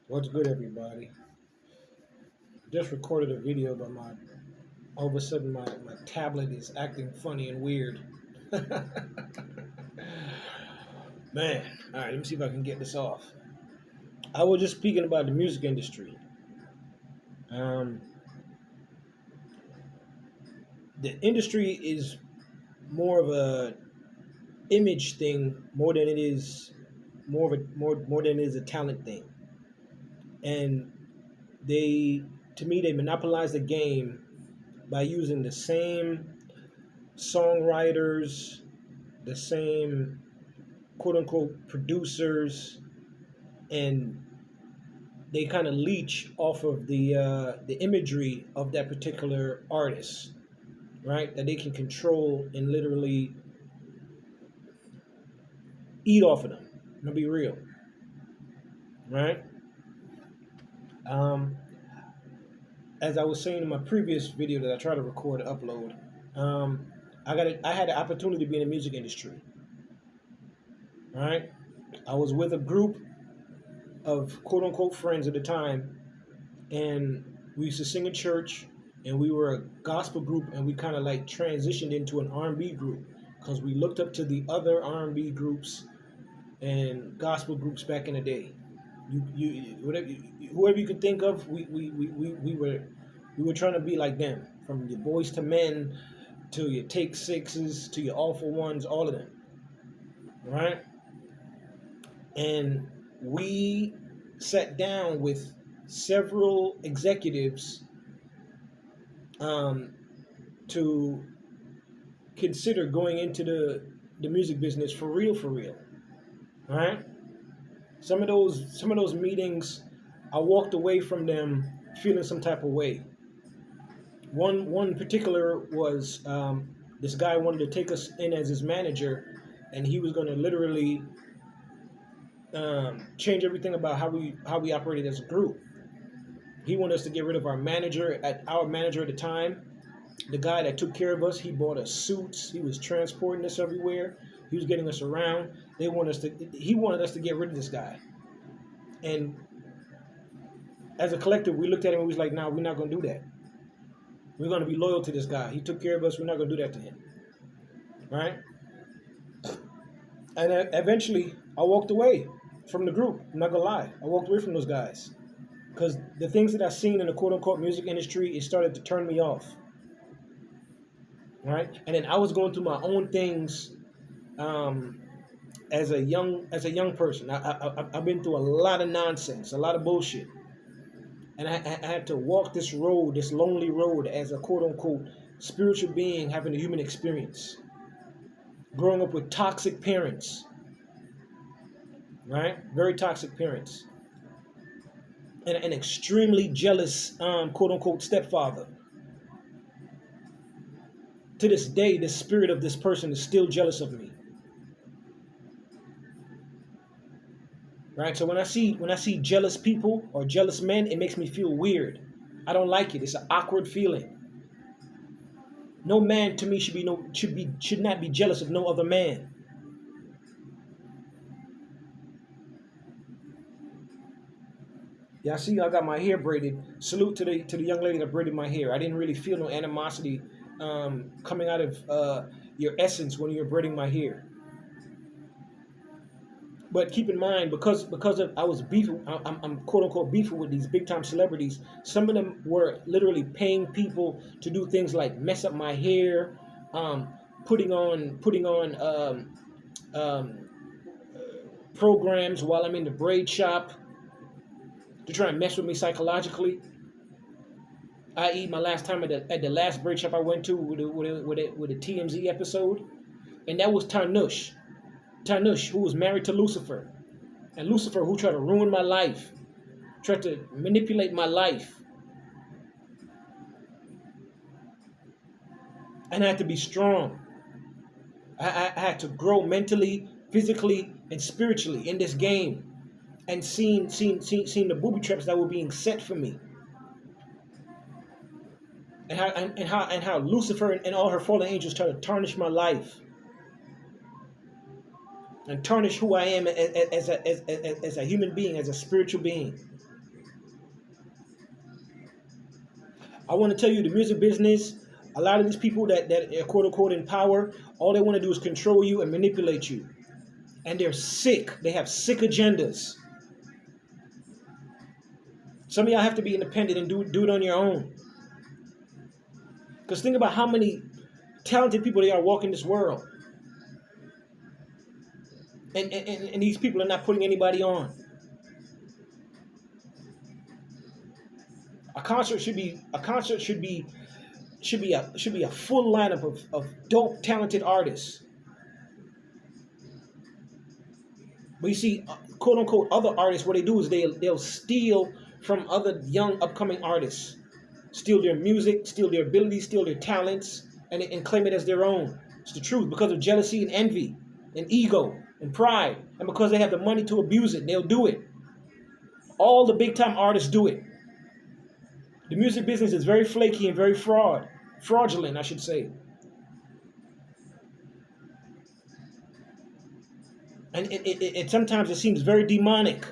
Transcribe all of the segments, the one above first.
What's good, everybody? Just recorded a video, but all of a sudden my tablet is acting funny and weird. Man, all right, let me see if I can get this off. I was just speaking about the music industry. Um, the industry is more of a image thing more than it is more than it is a talent thing, and they to me they monopolize the game by using the same songwriters, the same quote unquote producers, and they kind of leech off of the imagery of that particular artist, right? That they can control and literally eat off of them. I'm gonna be real, right? Um, as I was saying in my previous video that I try to record and upload, um, I had the opportunity to be in the music industry, right? I was with a group of quote unquote friends at the time, and we used to sing in church, and we were a gospel group, and we kind of like transitioned into an R&B group because we looked up to the other R&B groups and gospel groups back in the day. You whatever whoever you could think of, we were trying to be like them, from your Boys to Men to your Take Sixes to your All for Ones, all of them, right? And we sat down with several executives um, to consider going into the music business for real, right? Some of those meetings, I walked away from them feeling some type of way. One particular was this guy wanted to take us in as his manager, and he was going to literally change everything about how we operated as a group. He wanted us to get rid of our manager at the time. The guy that took care of us, he bought us suits. He was transporting us everywhere. He was getting us around. He wanted us to get rid of this guy. And as a collective, we looked at him and we was like, nah, we're not going to do that. We're going to be loyal to this guy. He took care of us. We're not going to do that to him. Right? And eventually, I walked away from the group. I'm not going to lie. I walked away from those guys. Because the things that I've seen in the quote unquote music industry, it started to turn me off. Right? And then I was going through my own things um, as a young person. I've been through a lot of nonsense, a lot of bullshit. And I had to walk this road, this lonely road, as a quote unquote spiritual being having a human experience. Growing up with toxic parents, right? Very toxic parents. And an extremely jealous, quote unquote, stepfather. To this day, the spirit of this person is still jealous of me. Right? So when I see jealous people or jealous men, it makes me feel weird. I don't like it. It's an awkward feeling. No man to me should not be jealous of no other man. Yeah, I see I got my hair braided. Salute to the young lady that braided my hair. I didn't really feel no animosity coming out of your essence when you're braiding my hair. But keep in mind, because I was beefing, I'm quote unquote beefing with these big time celebrities. Some of them were literally paying people to do things like mess up my hair, um, putting on um, programs while I'm in the braid shop to try and mess with me psychologically. I.e., my last time at the last braid shop I went to with a TMZ episode, and that was Tanush, who was married to Lucifer, and Lucifer, who tried to ruin my life, tried to manipulate my life, and I had to be strong. I had to grow mentally, physically, and spiritually in this game, and seeing the booby traps that were being set for me, and how Lucifer and all her fallen angels tried to tarnish my life and tarnish who I am as a human being, as a spiritual being. I want to tell you, the music business, a lot of these people that are quote unquote in power, all they want to do is control you and manipulate you. And they're sick. They have sick agendas. Some of y'all have to be independent and do it on your own. Because think about how many talented people they are walking this world. And these people are not putting anybody on. A concert should be a full lineup of dope, talented artists. But you see, quote unquote, other artists, what they do is they'll steal from other young upcoming artists, steal their music, steal their abilities, steal their talents, and claim it as their own. It's the truth, because of jealousy and envy and ego and pride, and because they have the money to abuse it, they'll do it. All the big time artists do it. The music business is very flaky and very fraudulent, I should say. And it sometimes it seems very demonic,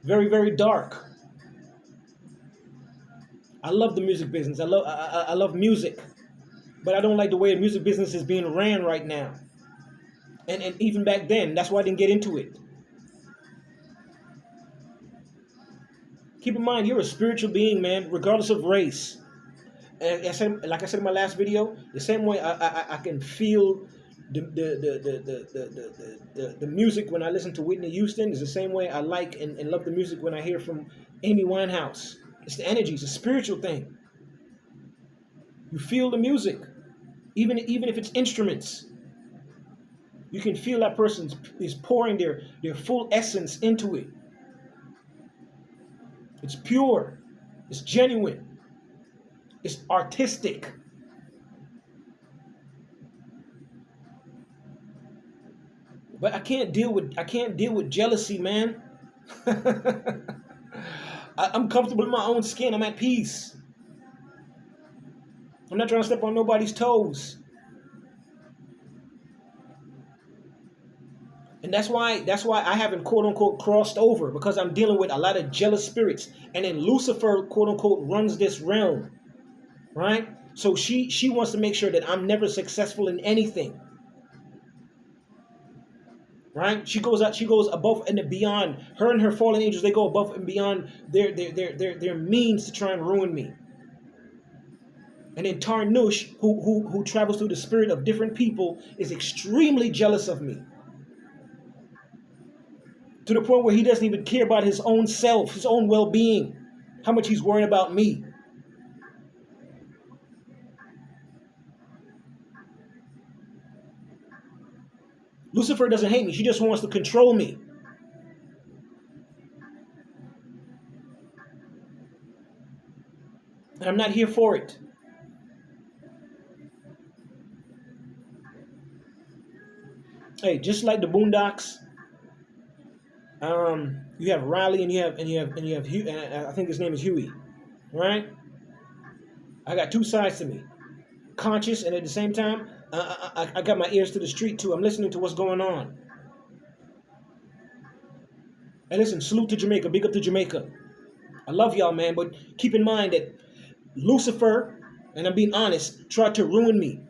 very, very dark. I love the music business. I love music, but I don't like the way the music business is being ran right now. And even back then, that's why I didn't get into it. Keep in mind, you're a spiritual being, man, regardless of race. And like I said in my last video, the same way I can feel the music when I listen to Whitney Houston is the same way I like and love the music when I hear from Amy Winehouse. It's the energy. It's a spiritual thing. You feel the music, even if it's instruments. You can feel that person is pouring their full essence into it. It's pure. It's genuine. It's artistic. But I can't deal with jealousy, man. I'm comfortable in my own skin. I'm at peace. I'm not trying to step on nobody's toes. And that's why I haven't quote unquote crossed over, because I'm dealing with a lot of jealous spirits. And then Lucifer quote unquote runs this realm, right? So she wants to make sure that I'm never successful in anything. Right? She goes above and beyond. Her and her fallen angels, they go above and beyond their means to try and ruin me. And then Tarnush, who travels through the spirit of different people, is extremely jealous of me. To the point where he doesn't even care about his own self, his own well-being, how much he's worrying about me. Lucifer doesn't hate me. She just wants to control me. And I'm not here for it. Hey, just like the Boondocks, you have Riley and you have Hugh, and I think his name is Huey, right? I got two sides to me, conscious, and at the same time, I got my ears to the street too. I'm listening to what's going on. And listen, salute to Jamaica, big up to Jamaica. I love y'all, man, but keep in mind that Lucifer, and I'm being honest, tried to ruin me,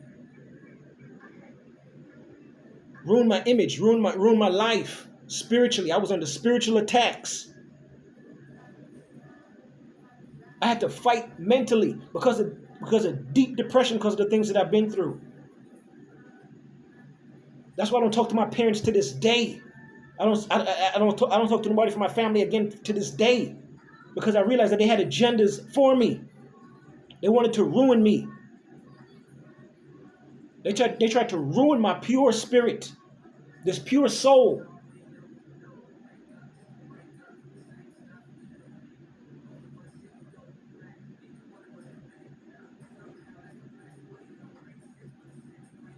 ruin my image, ruin my life spiritually. I was under spiritual attacks. I had to fight mentally because of deep depression, because of the things that I've been through. That's why I don't talk to my parents to this day. I don't talk to nobody from my family again to this day, because I realized that they had agendas for me. They wanted to ruin me. They tried to ruin my pure spirit, this pure soul.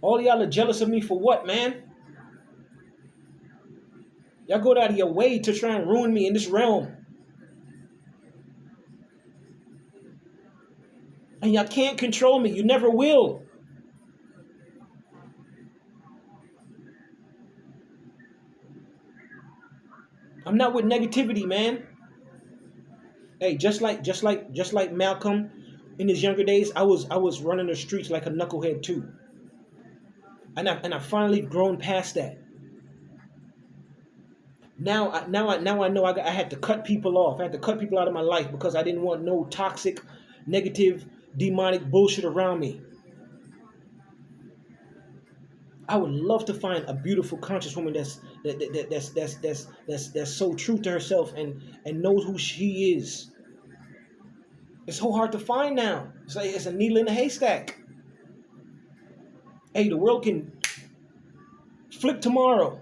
All y'all are jealous of me for what, man? Y'all go out of your way to try and ruin me in this realm. And y'all can't control me. You never will. I'm not with negativity, man. Hey, just like Malcolm in his younger days, I was running the streets like a knucklehead too. And I finally grown past that. Now I know I had to cut people off. I had to cut people out of my life because I didn't want no toxic, negative, demonic bullshit around me. I would love to find a beautiful, conscious woman that's so true to herself and knows who she is. It's so hard to find now. It's like it's a needle in a haystack. Hey, the world can flip tomorrow.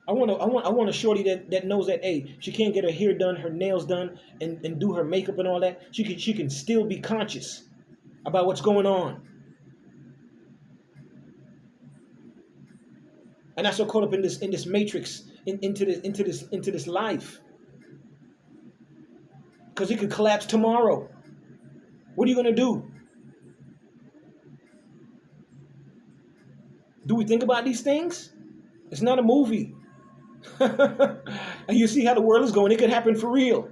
I want a shorty that knows that, hey, she can't get her hair done, her nails done, and do her makeup and all that. She can still be conscious about what's going on. And not so caught up in this matrix, into this life. Because it could collapse tomorrow. What are you gonna do? Do we think about these things? It's not a movie. And you see how the world is going. It could happen for real.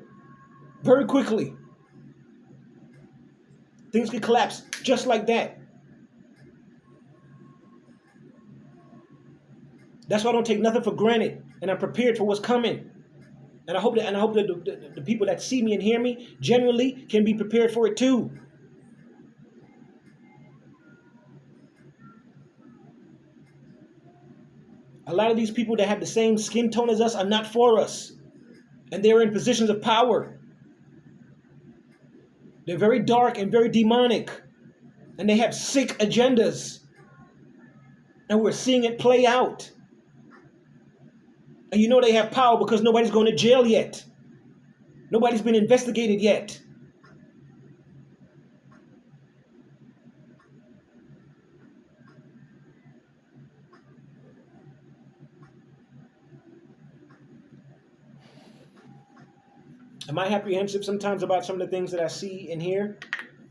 Very quickly. Things could collapse just like that. That's why I don't take nothing for granted. And I'm prepared for what's coming. And I hope that the people that see me and hear me genuinely can be prepared for it too. A lot of these people that have the same skin tone as us are not for us. And they're in positions of power. They're very dark and very demonic. And they have sick agendas. And we're seeing it play out. And you know they have power because nobody's going to jail yet. Nobody's been investigated yet. Am I apprehensive sometimes about some of the things that I see and hear?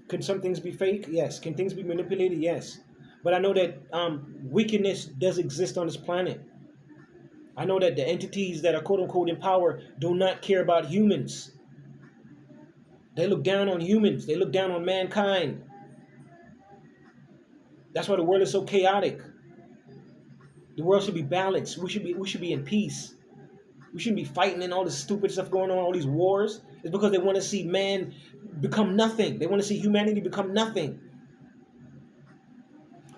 Can some things be fake? Yes. Can things be manipulated? Yes. But I know that wickedness does exist on this planet. I know that the entities that are quote unquote in power do not care about humans. They look down on humans. They look down on mankind. That's why the world is so chaotic. The world should be balanced. We should be in peace. We shouldn't be fighting and all this stupid stuff going on, all these wars. It's because they want to see man become nothing. They want to see humanity become nothing.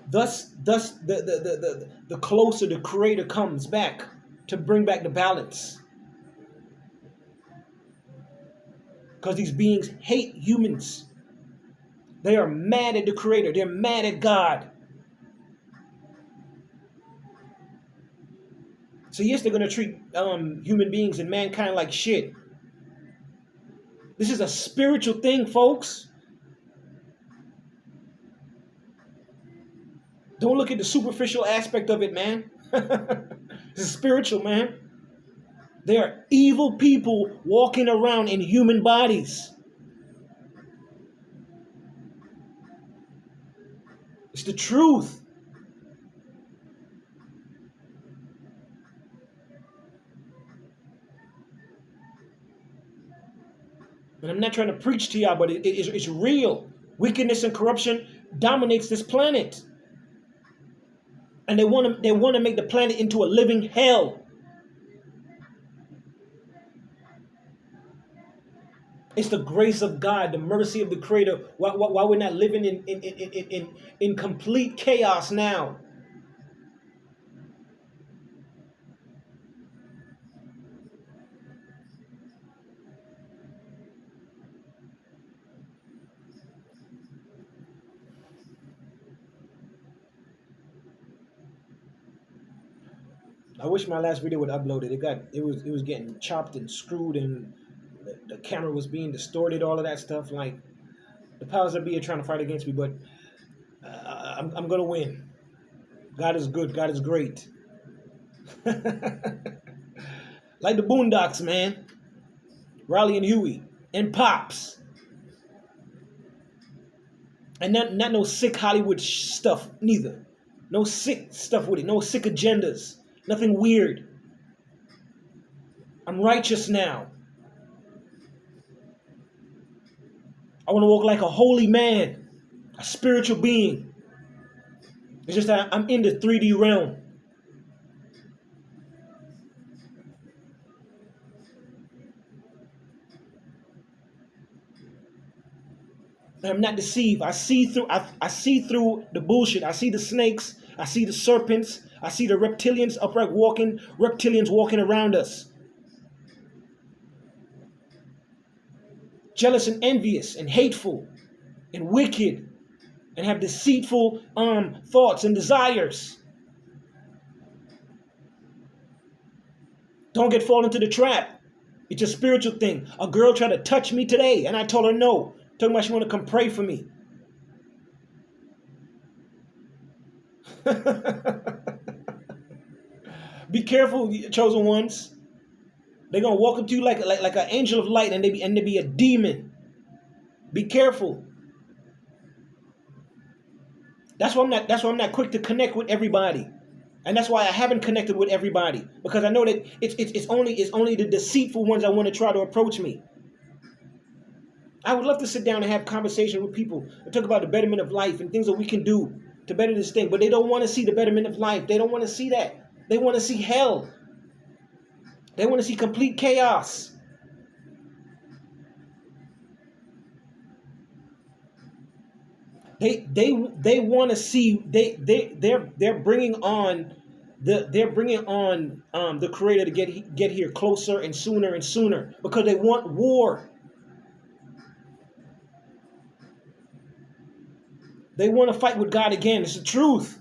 Thus the closer the creator comes back to bring back the balance. Because these beings hate humans. They are mad at the creator. They're mad at God. So yes, they're going to treat human beings and mankind like shit. This is a spiritual thing, folks. Don't look at the superficial aspect of it, man. This is spiritual, man. There are evil people walking around in human bodies. It's the truth. And I'm not trying to preach to y'all, but it's real. Wickedness and corruption dominates this planet. And they want to make the planet into a living hell. It's the grace of God, the mercy of the Creator. Why we're not living in complete chaos now. I wish my last video would upload it. It was getting chopped and screwed, and the camera was being distorted. All of that stuff. Like the powers that be are trying to fight against me, but I'm gonna win. God is good. God is great. Like the Boondocks, man. Riley and Huey and Pops, and not no sick Hollywood stuff neither. No sick stuff with it. No sick agendas. Nothing weird. I'm righteous now. I want to walk like a holy man, a spiritual being. It's just that I'm in the 3D realm. And I'm not deceived. I see through the bullshit. I see the snakes. I see the serpents. I see the reptilians reptilians walking around us. Jealous and envious and hateful and wicked and have deceitful thoughts and desires. Don't get fall into the trap. It's a spiritual thing. A girl tried to touch me today, and I told her no. Talking about she want to come pray for me. Be careful, chosen ones. They're gonna walk up to you like an angel of light, and they be a demon. Be careful. That's why I'm not quick to connect with everybody. And that's why I haven't connected with everybody, because I know that it's only the deceitful ones that want to try to approach me. I would love to sit down and have conversation with people and talk about the betterment of life and things that we can do to better this thing, but they don't want to see the betterment of life. They don't want to see that. They want to see hell. They want to see complete chaos. They want to see they're bringing on the creator to get here closer and sooner because they want war. They want to fight with God again. It's the truth.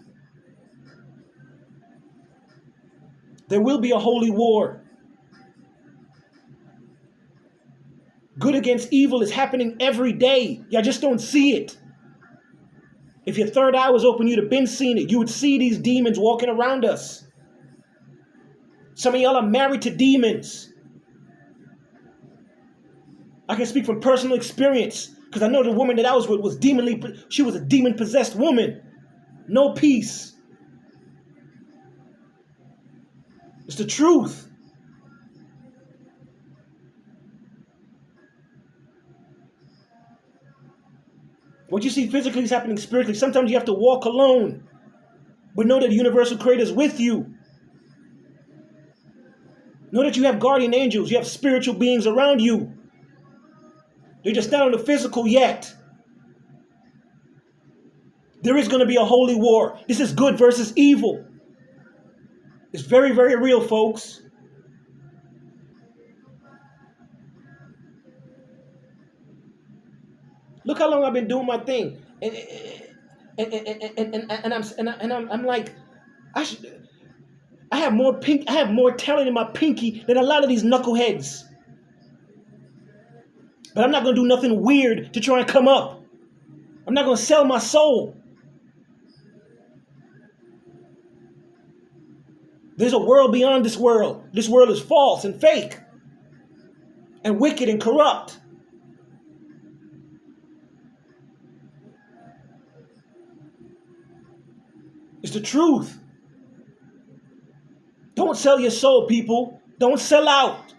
There will be a holy war. Good against evil is happening every day. Y'all just don't see it. If your third eye was open, you'd have been seeing it. You would see these demons walking around us. Some of y'all are married to demons. I can speak from personal experience because I know the woman that I was with was she was a demon-possessed woman. No peace. It's the truth. What you see physically is happening spiritually. Sometimes you have to walk alone, but know that the universal creator is with you. Know that you have guardian angels. You have spiritual beings around you. They're just not on the physical yet. There is going to be a holy war. This is good versus evil. It's very, very real, folks. Look how long I've been doing my thing, I'm like, I have more talent in my pinky than a lot of these knuckleheads. But I'm not gonna do nothing weird to try and come up. I'm not gonna sell my soul. There's a world beyond this world. This world is false and fake and wicked and corrupt. It's the truth. Don't sell your soul, people. Don't sell out.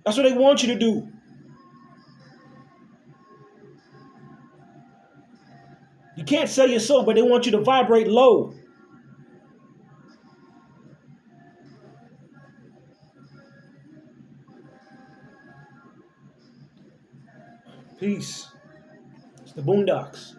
That's what they want you to do. You can't sell your soul, but they want you to vibrate low. Peace. It's the Boondocks.